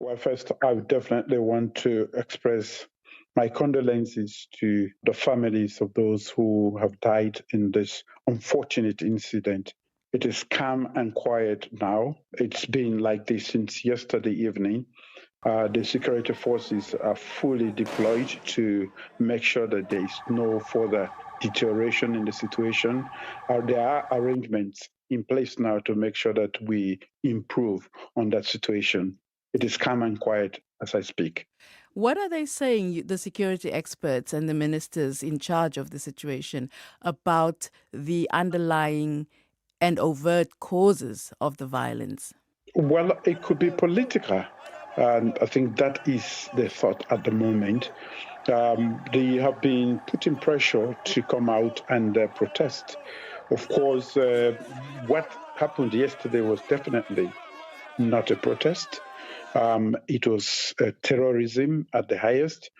Well, first, I would definitely want to express my condolences to the families of those who have died in this unfortunate incident. It is calm and quiet now. It's been like this since yesterday evening. The security forces are fully deployed to make sure that there is no further deterioration in the situation. There are arrangements in place now to make sure that we improve on that situation. It is calm and quiet as I speak. What are they saying, the security experts and the ministers in charge of the situation, about the underlying and overt causes of the violence? Well, it could be political. And I think that is the thought at the moment. They have been putting pressure to come out and protest. Of course, what happened yesterday was definitely not a protest. It was terrorism at the highest.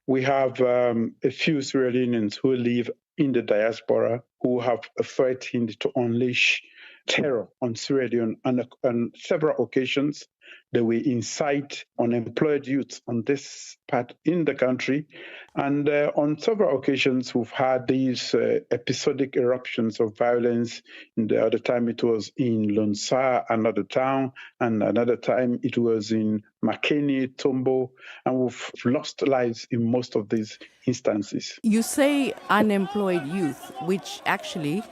We have a few Sierra Leoneans who live in the diaspora who have threatened to unleash terror on Sierra Leone on several occasions. They will incite unemployed youth on this part in the country. And on several occasions, we've had these episodic eruptions of violence. And the other time it was in Lonsa, another town, and another time it was in Makeni, Tombo, and we've lost lives in most of these instances. You say unemployed youth, which actually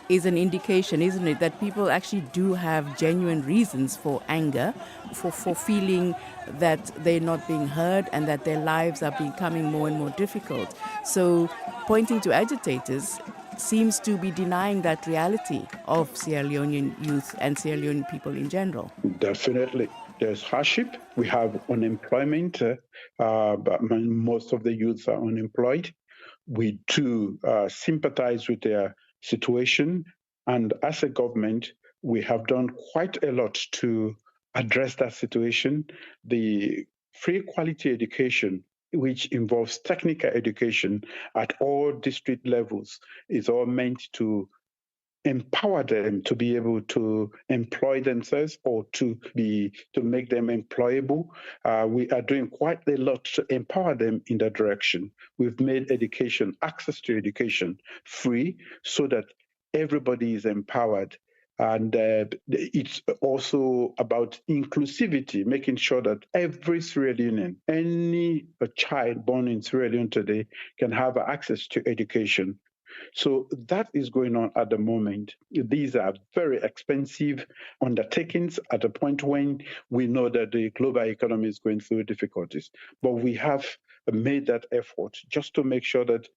is an indication, isn't it, that people actually do have genuine reasons for anger, for feeling that they're not being heard and that their lives are becoming more and more difficult. So pointing to agitators seems to be denying that reality of Sierra Leonean youth and Sierra Leonean people in general. Definitely. There's hardship. We have unemployment. But most of the youths are unemployed. We do sympathize with their situation. And as a government, we have done quite a lot to address that situation. The free quality education, which involves technical education at all district levels, is all meant to empower them to be able to employ themselves or to make them employable. We are doing quite a lot to empower them in that direction. We've made education, access to education, free so that everybody is empowered. And it's also about inclusivity, making sure that every Sierra Leonean, any child born in Sierra Leone today, can have access to education. So that is going on at the moment. These are very expensive undertakings at a point when we know that the global economy is going through difficulties. But we have made that effort just to make sure that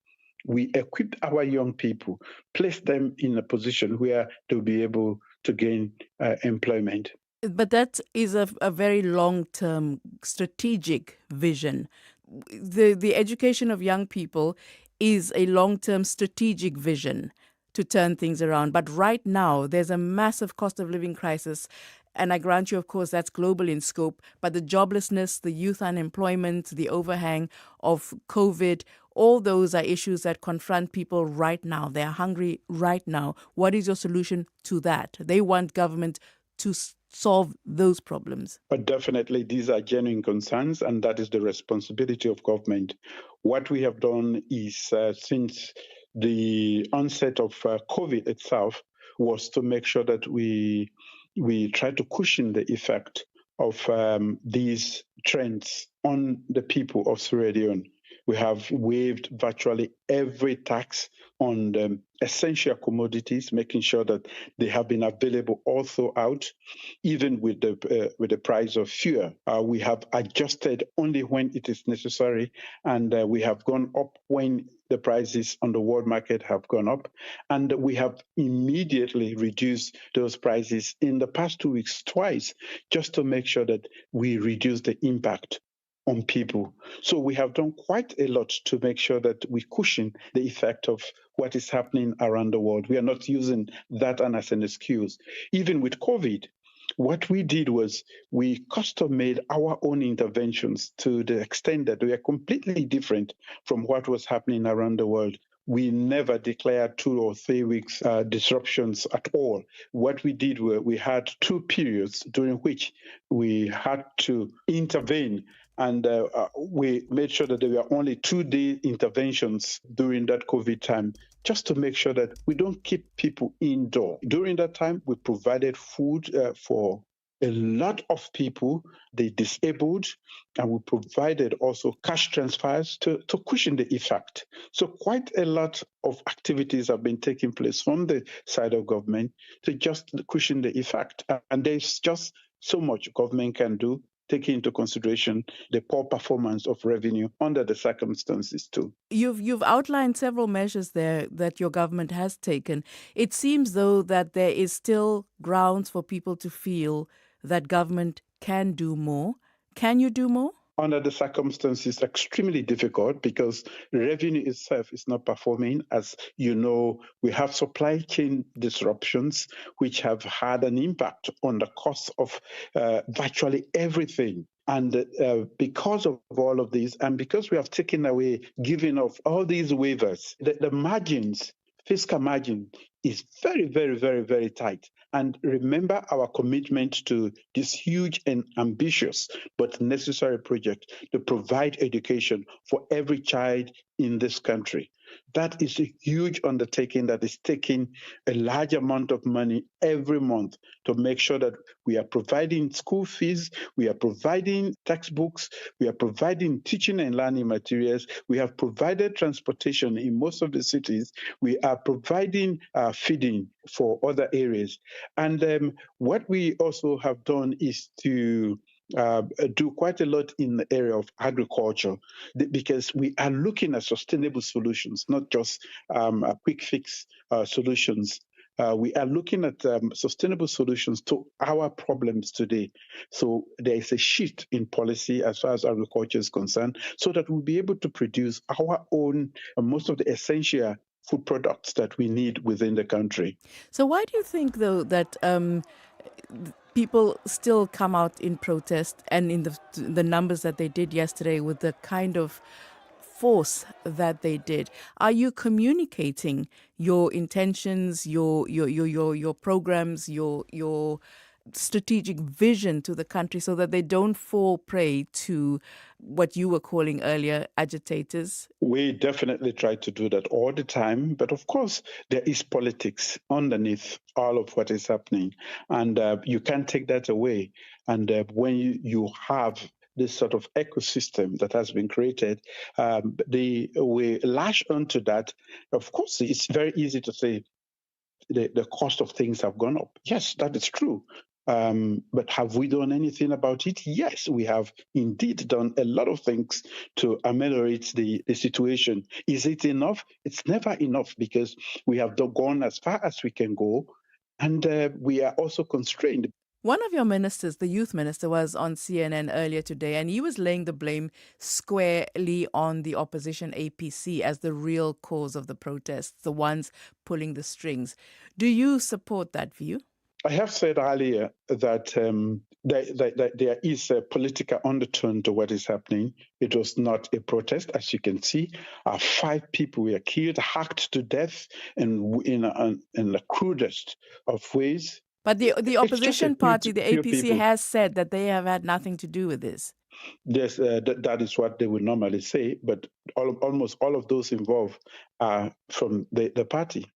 we equip our young people, place them in a position where they'll be able to gain employment. But that is a very long-term strategic vision. The education of young people is a long-term strategic vision to turn things around. But right now, there's a massive cost of living crisis. And I grant you, of course, that's global in scope. But the joblessness, the youth unemployment, the overhang of COVID, all those are issues that confront people right now. They're hungry right now. What is your solution to that? They want government to solve those problems. But definitely, these are genuine concerns, and that is the responsibility of government. What we have done is, since the onset of COVID itself, was to make sure that we try to cushion the effect of these trends on the people of Sierra Leone. We have waived virtually every tax on the essential commodities, making sure that they have been available all throughout, even with the price of fuel. We have adjusted only when it is necessary, and we have gone up when the prices on the world market have gone up, and we have immediately reduced those prices in the past 2 weeks twice, just to make sure that we reduce the impact on people. So we have done quite a lot to make sure that we cushion the effect of what is happening around the world. We are not using that as an excuse. Even with COVID, what we did was we custom made our own interventions to the extent that we are completely different from what was happening around the world. we never declared 2 or 3 weeks disruptions at all. What we did was we had 2 periods during which we had to intervene, and we made sure that there were only 2 day interventions during that COVID time, just to make sure that we don't keep people indoor. During that time, we provided food for a lot of people, the disabled, and we provided also cash transfers to cushion the effect. So quite a lot of activities have been taking place from the side of government to just cushion the effect. And there's just so much government can do, taking into consideration the poor performance of revenue under the circumstances too. You've outlined several measures there that your government has taken. It seems though that there is still grounds for people to feel that government can do more. Can you do more? Under the circumstances, extremely difficult because revenue itself is not performing. As you know, we have supply chain disruptions, which have had an impact on the cost of virtually everything. And because of all of these, and because we have taken away, giving of all these waivers, the margins, fiscal margin, is very, very, very, very tight. And remember our commitment to this huge and ambitious but necessary project to provide education for every child in this country. That is a huge undertaking that is taking a large amount of money every month to make sure that we are providing school fees, we are providing textbooks, we are providing teaching and learning materials, we have provided transportation in most of the cities, we are providing feeding for other areas. And what we also have done is to do quite a lot in the area of agriculture because we are looking at sustainable solutions, not just quick fix solutions. We are looking at sustainable solutions to our problems today. So there is a shift in policy as far as agriculture is concerned, so that we'll be able to produce our own, most of the essential food products that we need within the country. So why do you think though that people still come out in protest and in the numbers that they did yesterday with the kind of force that they did? Are you communicating your intentions, your programs, your strategic vision to the country so that they don't fall prey to what you were calling earlier agitators? We definitely try to do that all the time. But of course, there is politics underneath all of what is happening. And you can't take that away. And when you have this sort of ecosystem that has been created, we lash onto that. Of course, it's very easy to say the cost of things have gone up. Yes, that is true. But have we done anything about it? Yes, we have indeed done a lot of things to ameliorate the situation. Is it enough? It's never enough because we have gone as far as we can go, and we are also constrained. One of your ministers, the youth minister, was on CNN earlier today, and he was laying the blame squarely on the opposition APC as the real cause of the protests, the ones pulling the strings. Do you support that view? I have said earlier that there is a political undertone to what is happening. It was not a protest, as you can see. 5 people were killed, hacked to death, and in the crudest of ways. But the It's just opposition party, the few APC, people. has said that they have had nothing to do with this. Yes, that is what they would normally say, but almost all of those involved are from the party.